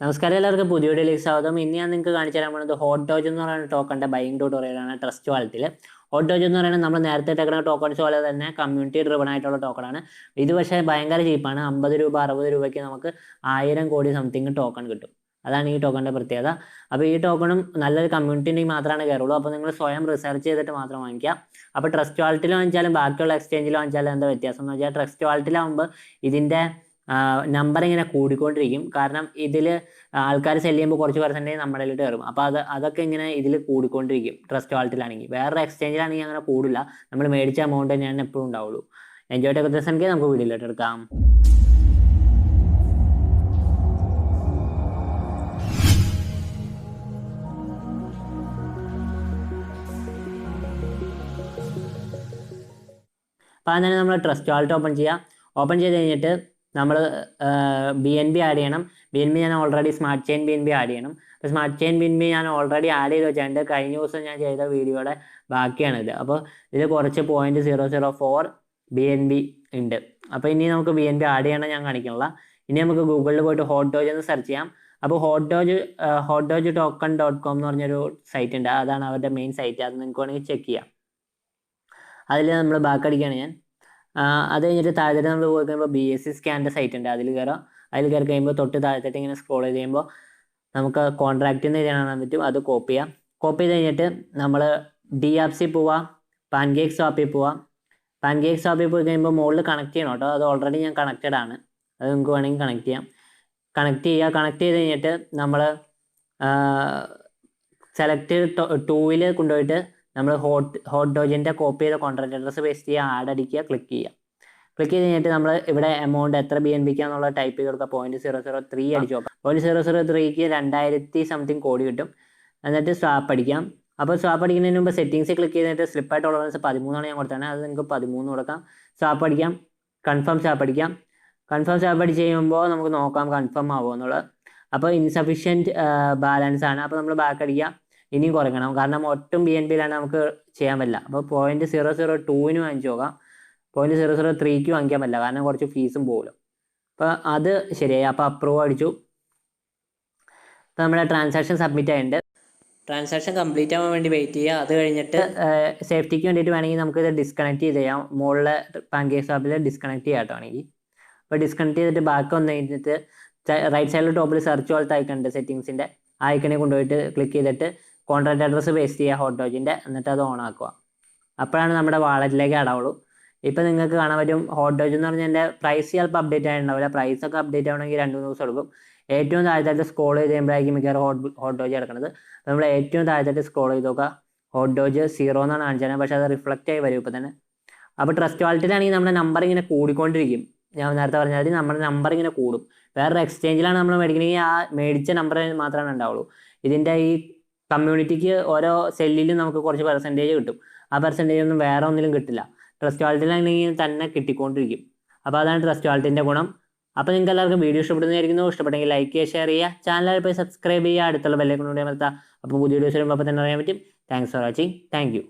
നമസ്കാരം, എല്ലാവർക്കും പുതിയ വീഡിയോയിലേക്ക് സ്വാഗതം. ഇനി ഞാൻ നിങ്ങൾക്ക് കാണിച്ചു തരാൻ പോകുന്നത് ഹോട്ട്ഡോജ് എന്ന് പറയുന്ന ടോക്കണിന്റെ ബൈങ് ട്യൂട്ടോറിയലാണ് ട്രസ്റ്റ് വാലറ്റിൽ. ഹോട്ട്ഡോജ് എന്ന് പറയുന്നത് നമ്മൾ നേരത്തെ ഇട്ടേക്കുന്ന ടോക്കൺസ് പോലെ തന്നെ കമ്മ്യൂണിറ്റി ഡ്രിവൺ ആയിട്ടുള്ള ടോക്കണാണ്. ഇത് പക്ഷേ ഭയങ്കര ചീപ്പാണ്. 50 രൂപ 60 രൂപയ്ക്ക് നമുക്ക് 1000 കോടി സംതിങ് ടോക്കൺ കിട്ടും. അതാണ് ഈ ടോക്കണിന്റെ പ്രത്യേകത. അപ്പോൾ ഈ ടോക്കണും നല്ലൊരു കമ്മ്യൂണിറ്റി മാത്രമേ കയറുള്ളൂ. അപ്പോൾ നിങ്ങൾ സ്വയം റിസർച്ച് ചെയ്തിട്ട് മാത്രം വാങ്ങിക്കുക. അപ്പോൾ ട്രസ്റ്റ് വാലറ്റിൽ വാങ്ങിച്ചാലും ബാക്കിയുള്ള എക്സ്ചേഞ്ചിൽ വാങ്ങിച്ചാലും എന്താ വ്യത്യാസം എന്ന് വെച്ചാൽ, ട്രസ്റ്റ് വാലറ്റിലാവുമ്പോൾ ഇതിൻ്റെ നമ്പർ ഇങ്ങനെ കൂടിക്കൊണ്ടിരിക്കും. കാരണം ഇതിൽ ആൾക്കാർ സെല് ചെയ്യുമ്പോൾ കുറച്ച് പെർസെൻറ്റേജ് നമ്മളിൽ കയറും. അപ്പോൾ അതൊക്കെ ഇങ്ങനെ ഇതിൽ കൂടിക്കൊണ്ടിരിക്കും. ട്രസ്റ്റ് വാലറ്റിലാണെങ്കിൽ വേറൊരു എക്സ്ചേഞ്ചിലാണെങ്കിൽ അങ്ങനെ കൂടില്ല. നമ്മൾ മേടിച്ച എമൗണ്ട് തന്നെയാണ് എപ്പോഴും ഉണ്ടാവുള്ളൂ. എൻജോയ് ചെയ്തെങ്കിൽ നമുക്ക് വീഡിയോയിലോട്ട് എടുക്കാം. അപ്പോൾ അതിന് നമ്മൾ ട്രസ്റ്റ് വാലറ്റ് ഓപ്പൺ ചെയ്യുക. ഓപ്പൺ ചെയ്ത് കഴിഞ്ഞിട്ട് നമ്മൾ BNB ആഡ് ചെയ്യണം. BNB ഞാൻ already smart chain BNB add ചെയ്യണം. അപ്പോൾ സ്മാർട്ട് ചെയിൻ BNB ഞാൻ ഓൾറെഡി ആഡ് ചെയ്ത് വെച്ചിട്ടുണ്ട്. കഴിഞ്ഞ ദിവസം ഞാൻ ചെയ്ത വീഡിയോയുടെ ബാക്കിയാണിത്. അപ്പോൾ ഇതിൽ കുറച്ച് 0.004 BNB ഉണ്ട്. അപ്പോൾ ഇനി നമുക്ക് BNB ആഡ് ചെയ്യണം, ഞാൻ കാണിക്കണില്ല. ഇനി നമുക്ക് ഗൂഗിളിൽ പോയിട്ട് ഹോട്ട്ഡോജ് എന്ന് സെർച്ച് ചെയ്യാം. അപ്പോൾ ഹോട്ട്ഡോജ് token.com എന്ന് പറഞ്ഞൊരു സൈറ്റ് ഉണ്ട്. അതാണ് അവരുടെ മെയിൻ സൈറ്റ്. അത് നിങ്ങൾക്ക് വേണമെങ്കിൽ ചെക്ക് ചെയ്യാം. അതിൽ നമ്മൾ ബാക്ക് അടിക്കുകയാണ് ഞാൻ. അത് കഴിഞ്ഞിട്ട് താഴത്തേക്ക് നമ്മൾ പോയി കഴിയുമ്പോൾ BSC സ്കാൻ്റെ സൈറ്റ് ഉണ്ട്. അതിൽ കയറി കഴിയുമ്പോൾ തൊട്ട് താഴത്തേക്ക് ഇങ്ങനെ സ്ക്രോൾ ചെയ്ത് കഴിയുമ്പോൾ നമുക്ക് കോൺട്രാക്റ്റ് എന്ന് കാണാൻ പറ്റും. അത് കോപ്പി ചെയ്യാം. കോപ്പി ചെയ്ത് കഴിഞ്ഞിട്ട് നമ്മൾ DAppsൽ പോവാം, പാൻകേക്ക് സ്വാപ്പിൽ പോവാം. പാൻകേക്ക് സ്വാപ്പിൽ പോയി കഴിയുമ്പോൾ മുകളിൽ കണക്ട് ചെയ്യണം കേട്ടോ. അത് ഓൾറെഡി ഞാൻ കണക്റ്റഡ് ആണ്. അത് നിങ്ങൾക്ക് വേണമെങ്കിൽ കണക്ട് ചെയ്യാം. കണക്ട് ചെയ്ത് കഴിഞ്ഞിട്ട് നമ്മൾ സെലക്ട് 2ൽ കൊണ്ടുപോയിട്ട് നമ്മൾ ഹോട്ട്ഡോജിൻ്റെ കോപ്പി ചെയ്ത കോൺട്രാക്ട് അഡ്രസ്സ് പേസ്റ്റ് ചെയ്യുക, ആഡ് അടിക്കുക, ക്ലിക്ക് ചെയ്യുക. ക്ലിക്ക് ചെയ്ത് കഴിഞ്ഞിട്ട് നമ്മൾ ഇവിടെ എമൗണ്ട് എത്ര BNB എന്നുള്ള ടൈപ്പ് ചെയ്ത് കൊടുക്കുക. 0.003 അടിച്ചു നോക്കാം. 0.003ക്ക് 2000 സംതിങ് കോടി കിട്ടും. എന്നിട്ട് സ്വാപ്പ് അടിക്കാം. അപ്പോൾ സ്വാപ്പ് അടിക്കുന്നതിന് മുമ്പ് സെറ്റിങ്സ് ക്ലിക്ക് ചെയ്തിട്ട് സ്ലിപ്പായിട്ട് ടോളറൻസ് 13 ഞാൻ കൊടുത്താണ്. അത് നിങ്ങൾക്ക് 13 കൊടുക്കാം. സ്വാപ്പ് അടിക്കാം, കൺഫേം സ്വാപ്പ് അടിക്കാം. കൺഫേം സ്വാപ്പ് അടിച്ച് കഴിയുമ്പോൾ നമുക്ക് നോക്കാം കൺഫേം ആവുമോ എന്നുള്ളത്. അപ്പോൾ ഇൻസഫിഷ്യൻറ്റ് ബാലൻസ് ആണ്. അപ്പോൾ നമ്മൾ ബാക്ക് അടിക്കാം. ഇനിയും കുറയ്ക്കണം, കാരണം ഒട്ടും BNBയിലാണ് നമുക്ക് ചെയ്യാൻ പറ്റില്ല. അപ്പോൾ 0.002ന് വാങ്ങിച്ചു നോക്കാം. 0.003ക്ക് വാങ്ങിക്കാൻ പറ്റില്ല, കാരണം കുറച്ച് ഫീസും പോകുമല്ലോ. അപ്പോൾ അത് ശരിയായി. അപ്പോൾ അപ്രൂവ് അടിച്ചു. അപ്പോൾ നമ്മുടെ ട്രാൻസാക്ഷൻ സബ്മിറ്റ് ആയിട്ടുണ്ട്. ട്രാൻസാക്ഷൻ കംപ്ലീറ്റ് ആവാൻ വേണ്ടി വെയിറ്റ് ചെയ്യുക. അത് കഴിഞ്ഞിട്ട് സേഫ്റ്റിക്ക് വേണ്ടിയിട്ട് വേണമെങ്കിൽ നമുക്ക് ഇത് ഡിസ്കണക്ട് ചെയ്ത് ചെയ്യാം. മുകളിലെ പാൻകേക്ക് സ്വാപ്പിൽ ഡിസ്കണക്ട് ചെയ്യാട്ടോ വേണമെങ്കിൽ. അപ്പോൾ ഡിസ്കണക്ട് ചെയ്തിട്ട് ബാക്ക് വന്നു കഴിഞ്ഞിട്ട് റൈറ്റ് സൈഡിൽ ടോപ്പിൽ സെർച്ച് പോലത്തെ ഐക്കൺ സെറ്റിങ്സിൻ്റെ ആ ഐക്കണെ കൊണ്ടുപോയിട്ട് ക്ലിക്ക് ചെയ്തിട്ട് കോൺട്രാക്ട് അഡ്രസ്സ് പേസ്റ്റ് ചെയ്യുക ഹോട്ട്ഡോജിൻ്റെ. എന്നിട്ട് അത് ഓൺ ആക്കുക. അപ്പോഴാണ് നമ്മുടെ വാളറ്റിലേക്ക് ആടാവുള്ളൂ. ഇപ്പോൾ നിങ്ങൾക്ക് കാണാൻ പറ്റും ഹോട്ട്ഡോജ് എന്ന് പറഞ്ഞാൽ എൻ്റെ പ്രൈസ് ചിലപ്പോൾ അപ്ഡേറ്റ് ആയിട്ടുണ്ടാവില്ല. പ്രൈസൊക്കെ അപ്ഡേറ്റ് ആവണമെങ്കിൽ 2-3 ദിവസം എടുക്കും. ഏറ്റവും താഴത്തായിട്ട് സ്ക്രോൾ ചെയ്ത് കഴിയുമ്പോഴായിരിക്കും മിക്കവാറും ഹോട്ട്ഡോജ് കിടക്കുന്നത്. അപ്പോൾ നമ്മൾ ഏറ്റവും താഴത്തായിട്ട് സ്ക്രോൾ ചെയ്ത് നോക്കുക. ഹോട്ട്ഡോജ് 0 എന്നാണ് കാണിച്ചത്, പക്ഷേ അത് റിഫ്ലക്റ്റ് ആയി വരും ഇപ്പോൾ തന്നെ. അപ്പോൾ ട്രസ്റ്റ് വാലറ്റിലാണെങ്കിൽ നമ്മുടെ നമ്പർ ഇങ്ങനെ കൂടിക്കൊണ്ടിരിക്കും. ഞാൻ നേരത്തെ പറഞ്ഞാൽ നമ്മുടെ നമ്പർ ഇങ്ങനെ കൂടും. വേറൊരു എക്സ്ചേഞ്ചിലാണ് നമ്മൾ മേടിക്കണമെങ്കിൽ ആ മേടിച്ച നമ്പർ മാത്രമേ ഉണ്ടാവുള്ളൂ. ഇതിൻ്റെ ഈ കമ്മ്യൂണിറ്റിക്ക് ഓരോ സെല്ലിലും നമുക്ക് കുറച്ച് പെർസെൻറ്റേജ് കിട്ടും. ആ പെർസെൻറ്റേജ് ഒന്നും വേറെ ഒന്നിലും കിട്ടില്ല. ട്രസ്റ്റ് വാലറ്റിലാണെങ്കിൽ തന്നെ കിട്ടിക്കൊണ്ടിരിക്കും. അപ്പോൾ അതാണ് ട്രസ്റ്റ് വാലറ്റിൻ്റെ ഗുണം. അപ്പോൾ നിങ്ങൾക്ക് എല്ലാവർക്കും വീഡിയോ ഇഷ്ടപ്പെടുന്നതായിരിക്കുന്നു. ഇഷ്ടപ്പെട്ടെങ്കിൽ ലൈക്ക് ചെയ്യുക, ഷെയർ ചെയ്യുക, ചാനലിൽ പോയി സബ്സ്ക്രൈബ് ചെയ്യുക, അടുത്തുള്ള ബെല്ലൈക്കൺ കൂടി അമർത്തുക. അപ്പോൾ പുതിയ വീഡിയോസ് വരുമ്പോൾ അപ്പോൾ തന്നെ അറിയാൻ പറ്റും. Thanks for watching. Thank you.